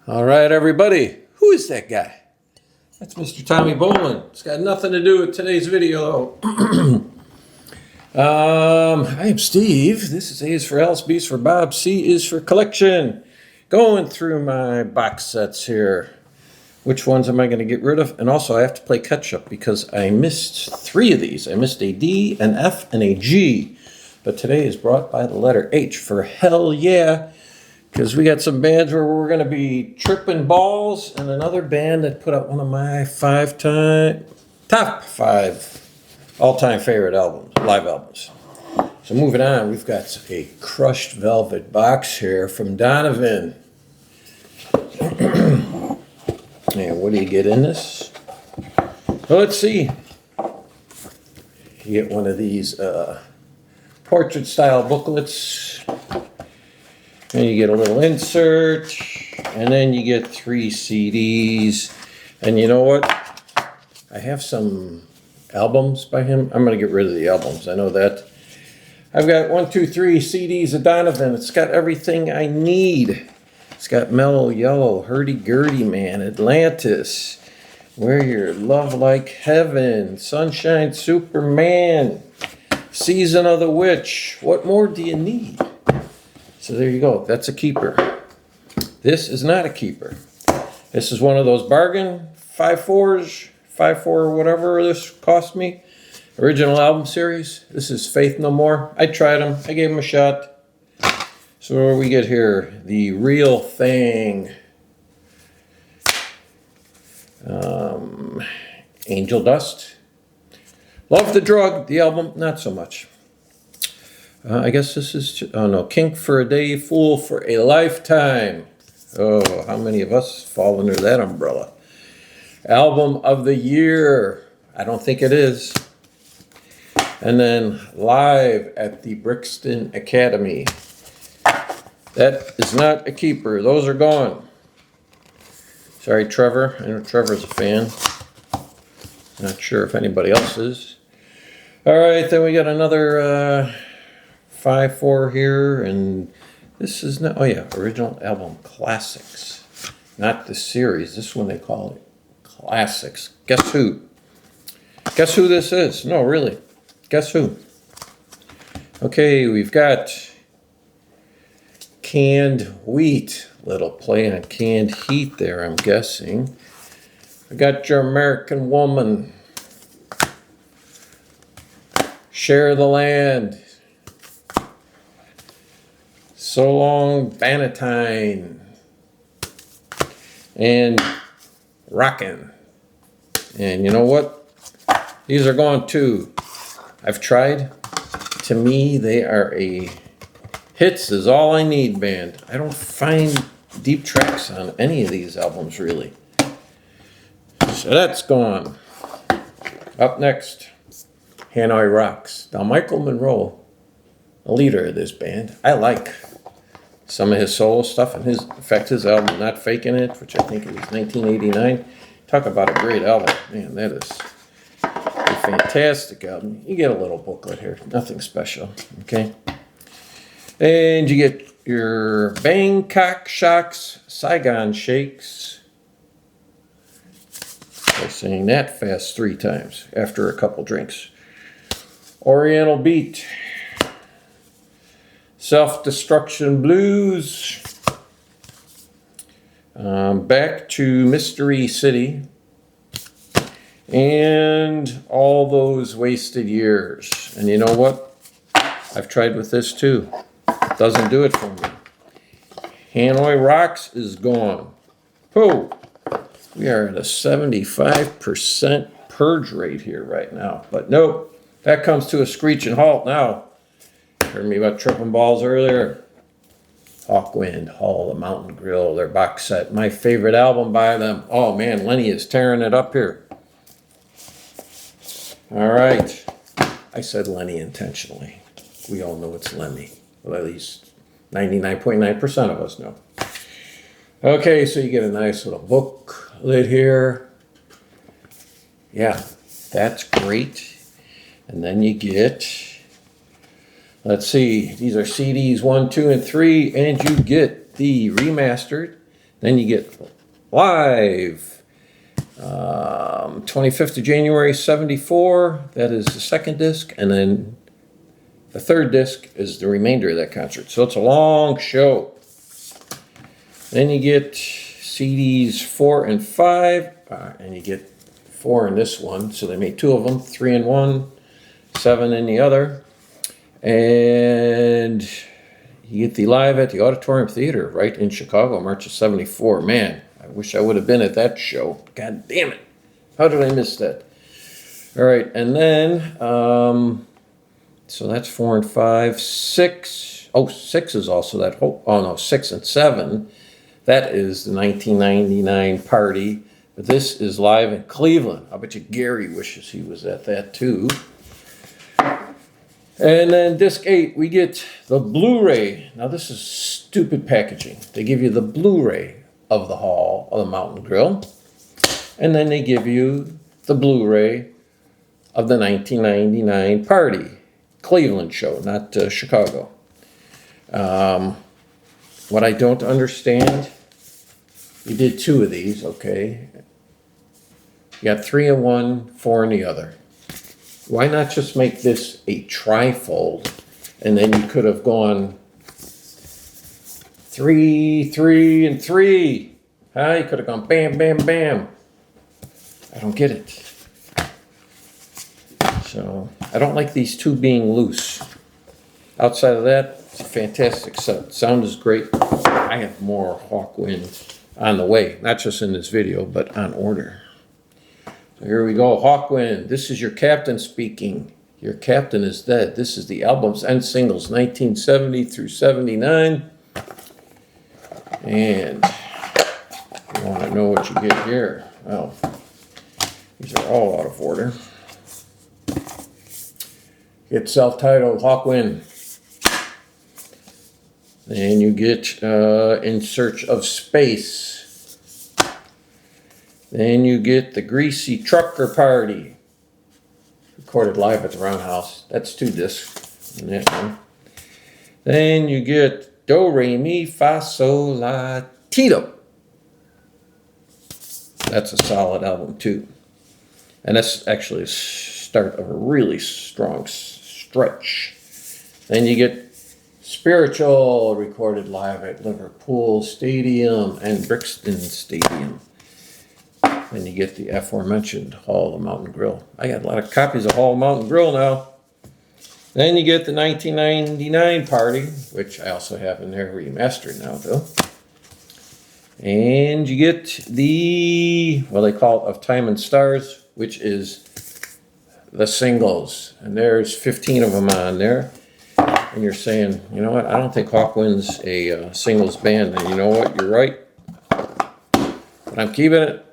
All right, everybody. Who is that guy? That's Mr. Tommy Bolin. It's got nothing to do with today's video. I am Steve. This is A is for Alice, B is for Bob, C is for collection. Going through my box sets here. Which ones am I going to get rid of? And also, I have to play catch up because I missed 3 of these. I missed a D, an F, and a G. But today is brought by the letter H for hell yeah. Because we got some bands where we're going to be tripping balls, and another band that put out one of my top 5 all-time favorite albums, live albums. So moving on, we've got a crushed velvet box here from Donovan. And what do you get in this? Well, let's see. You get one of these portrait-style booklets. And you get a little insert, and then you get 3 CDs. And you know what? I have some albums by him. I'm going to get rid of the albums. I know that. I've got 1, 2, 3 CDs of Donovan. It's got everything I need. It's got Mellow Yellow, Hurdy Gurdy Man, Atlantis, Where Your Love Like Heaven, Sunshine Superman, Season of the Witch. What more do you need? So there you go. That's a keeper. This is not a keeper. This is one of those bargain 5.4s, 5.4 or whatever this cost me. Original album series. This is Faith No More. I tried them. I gave them a shot. So what do we get here? The Real Thing. Angel Dust. Love the Drug. The album, not so much. I guess this is, oh no, Kink for a Day, Fool for a Lifetime. Oh, how many of us fall under that umbrella? Album of the Year. I don't think it is. And then Live at the Brixton Academy. That is not a keeper. Those are gone. Sorry, Trevor. I know Trevor's a fan. Not sure if anybody else is. All right, then we got another 5.4 here, and this is not, oh yeah, original album classics, not the series. This one they call it classics. Guess who? Guess who this is? No, really. Guess who? Okay, we've got Canned Wheat. Little play on Canned Heat there, I'm guessing. I got Your American Woman. Share the Land. So Long Bannatyne. And Rockin'. And you know what? These are gone too. I've tried. To me, they are a hits is all I need band. I don't find deep tracks on any of these albums, really. So that's gone. Up next, Hanoi Rocks. Now, Michael Monroe, the leader of this band, I like some of his solo stuff, and in fact, his album, Not Faking It, which I think is 1989. Talk about a great album. Man, that is a fantastic album. You get a little booklet here, nothing special, okay? And you get your Bangkok Shocks, Saigon Shakes. By saying that fast 3 times after a couple drinks. Oriental Beat. Self-Destruction Blues. Back to Mystery City. And All Those Wasted Years. And you know what? I've tried with this too. Doesn't do it for me. Hanoi Rocks is gone. Oh, we are at a 75% purge rate here right now. But nope, that comes to a screeching halt now. Heard me about tripping balls earlier. Hawkwind, Hall, the Mountain Grill, their box set. My favorite album by them. Oh man, Lenny is tearing it up here. All right. I said Lenny intentionally. We all know it's Lemmy. Well, at least 99.9% of us know. Okay, so you get a nice little booklet here. Yeah, that's great. And then you get, let's see, these are CDs 1, 2, and 3, and you get the remastered Then you get Live, 25th of January, 74. That is the second disc. And then the third disc is the remainder of that concert. So it's a long show. Then you get CDs 4 and 5. And you get 4 in this one. So they made 2 of them, 3 in one, 7 in the other. And you get the Live at the Auditorium Theater right in Chicago, March of 74. Man, I wish I would have been at that show. God damn it. How did I miss that? All right, and then, so that's 4 and 5. 6. Oh, 6 is also that whole, oh no, 6 and 7. That is the 1999 party. But this is Live in Cleveland. I bet you Gary wishes he was at that too. And then disc 8, we get the Blu-ray. Now this is stupid packaging. They give you the Blu-ray of the Hall of the Mountain Grill. And then they give you the Blu-ray of the 1999 party. Cleveland show, not Chicago. What I don't understand, you did 2 of these, okay. You got 3 in one, 4 in the other. Why not just make this a trifold? And then you could have gone 3, 3, and 3. Huh? You could have gone bam, bam, bam. I don't get it. So, I don't like these 2 being loose. Outside of that, it's a fantastic set. Sound is great. I have more Hawkwind on the way. Not just in this video, but on order. So here we go, Hawkwind. This is your captain speaking. Your captain is dead. This is the albums and singles, 1970 through 79. And you want to know what you get here. Well, these are all out of order. Get self-titled Hawkwind. Then you get In Search of Space. Then you get the Greasy Trucker Party, recorded live at the Roundhouse. That's 2 discs in that one. Then you get Do, Re, Mi, Fa, Sol, La, Ti, Do. That's a solid album too. And that's actually the start of a really strong stretch. Then you get Spiritual, recorded live at Liverpool Stadium and Brixton Stadium. Then you get the aforementioned Hall of the Mountain Grill. I got a lot of copies of Hall of Mountain Grill now. Then you get the 1999 party, which I also have in there remastered now, though. And you get the, well, they call it Of Time and Stars, which is the singles. And there's 15 of them on there. And you're saying, you know what, I don't think Hawkwind's a singles band. And you know what, you're right. But I'm keeping it.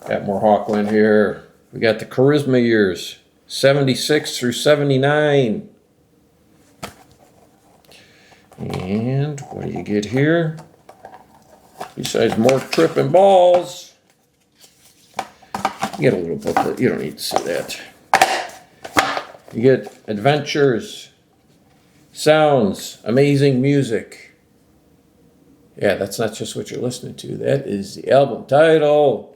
Got more Hawkwind here. We got the Charisma years, 76 through 79. And what do you get here? Besides more tripping balls, you get a little booklet. You don't need to see that. You get Adventures, Sounds, Amazing Music. Yeah, that's not just what you're listening to. That is the album title.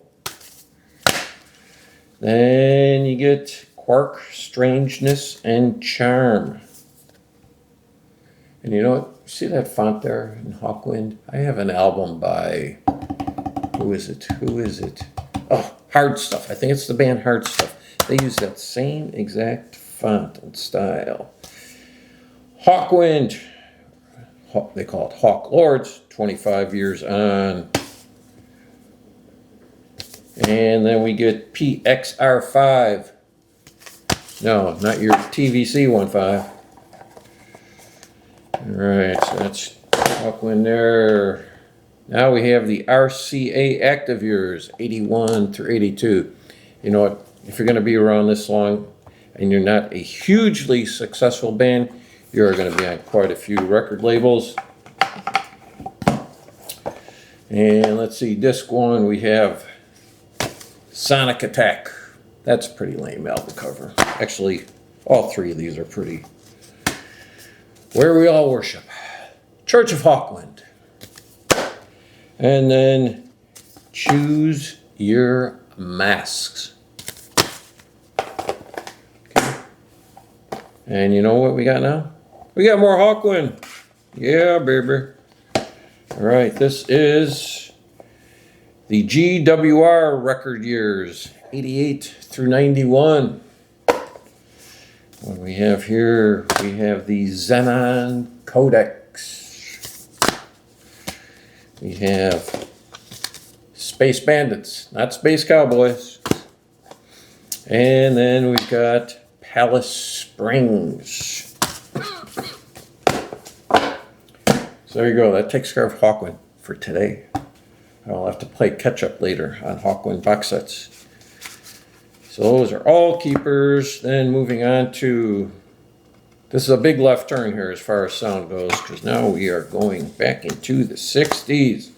Then you get Quark, Strangeness, and Charm. And you know what? See that font there in Hawkwind? I have an album by, who is it? Oh, Hard Stuff. I think it's the band Hard Stuff. They use that same exact font and style. Hawkwind, they call it Hawk Lords, 25 years on. And then we get PXR5. No, not your TVC 15. Alright, so that's Hawkwind there. Now we have the RCA Active Years, 81 through 82. You know what? If you're going to be around this long and you're not a hugely successful band, you're going to be on quite a few record labels. And let's see, disc 1, we have Sonic Attack. That's a pretty lame album cover. Actually, all 3 of these are pretty. Where We All Worship. Church of Hawkwind. And then choose your masks. Okay. And you know what we got now? We got more Hawkwind. Yeah, baby. All right, this is the GWR record years, 88 through 91. What do we have here? We have the Xenon Codex. We have Space Bandits, not Space Cowboys. And then we've got Palace Springs. So there you go. That takes care of Hawkwind for today. I'll have to play catch up later on Hawkwind box sets. So those are all keepers. Then moving on to, this is a big left turn here as far as sound goes, because now we are going back into the 60s.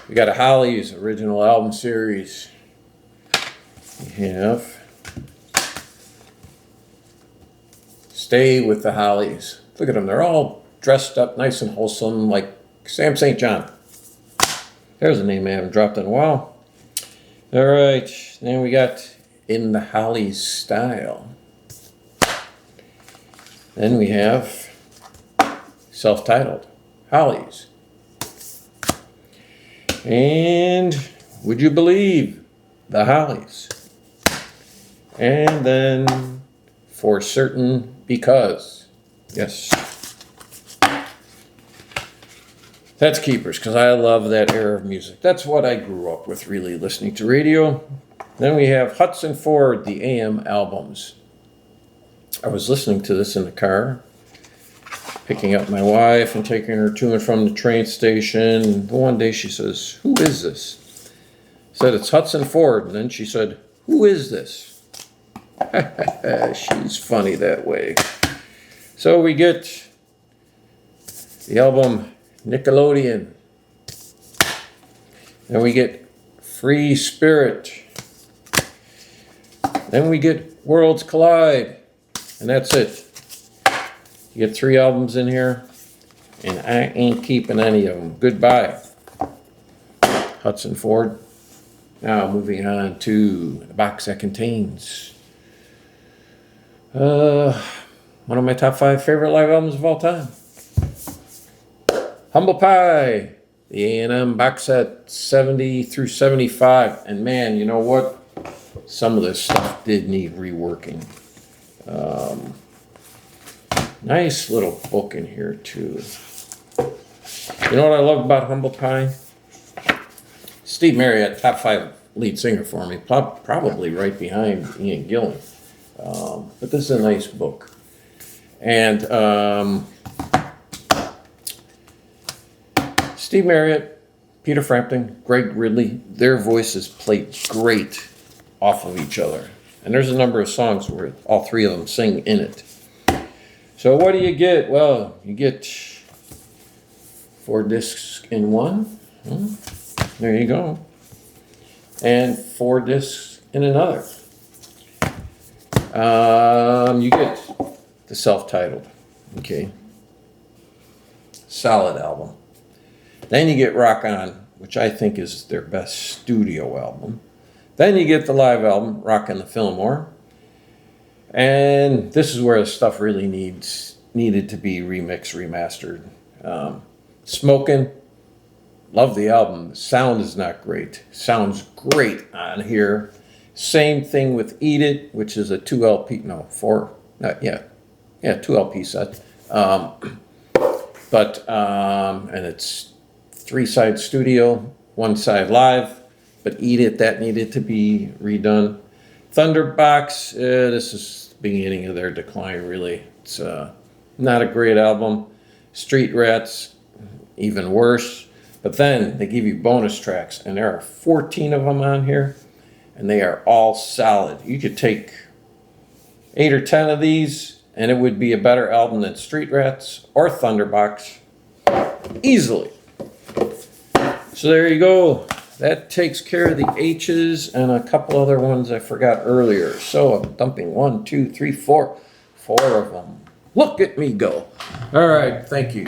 We got a Hollies original album series. We have Stay with the Hollies. Look at them. They're all dressed up nice and wholesome like Sam St. John. There's a name I haven't dropped in a while. All right. Then we got In the Hollies Style. Then we have self-titled Hollies. And Would You Believe the Hollies? And then For Certain Because. Yes. That's keepers, because I love that era of music. That's what I grew up with, really, listening to radio. Then we have Hudson Ford, the AM albums. I was listening to this in the car, picking up my wife and taking her to and from the train station. One day she says, "Who is this?" I said, "It's Hudson Ford." And then she said, "Who is this?" She's funny that way. So we get the album Nickelodeon. Then we get Free Spirit. Then we get Worlds Collide. And that's it. You get 3 albums in here, and I ain't keeping any of them. Goodbye, Hudson Ford. Now moving on to the box that contains one of my top 5 favorite live albums of all time. Humble Pie, the A&M box set 70 through 75. And man, you know what? Some of this stuff did need reworking. Nice little book in here too. You know what I love about Humble Pie? Steve Marriott, top 5 lead singer for me, probably right behind Ian Gillan. But this is a nice book. And Steve Marriott, Peter Frampton, Greg Ridley, their voices played great off of each other. And there's a number of songs where all 3 of them sing in it. So what do you get? Well, you get 4 discs in one. There you go. And 4 discs in another. You get the self-titled. Okay. Solid album. Then you get Rock On, which I think is their best studio album. Then you get the live album, Rockin' the Fillmore. And this is where the stuff really needed to be remixed, remastered. Smokin', love the album. The sound is not great. Sounds great on here. Same thing with Eat It, which is a 2 LP, no, 4, not yet. Yeah, 2 LP set. And it's 3-side studio, 1 side live. But Eat It, that needed to be redone. Thunderbox, this is the beginning of their decline, really. It's not a great album. Street Rats, even worse. But then they give you bonus tracks, and there are 14 of them on here, and they are all solid. You could take 8 or 10 of these, and it would be a better album than Street Rats or Thunderbox, easily. So there you go. That takes care of the H's and a couple other ones I forgot earlier. So I'm dumping 1, 2, 3, 4 of them. Look at me go. All right, thank you.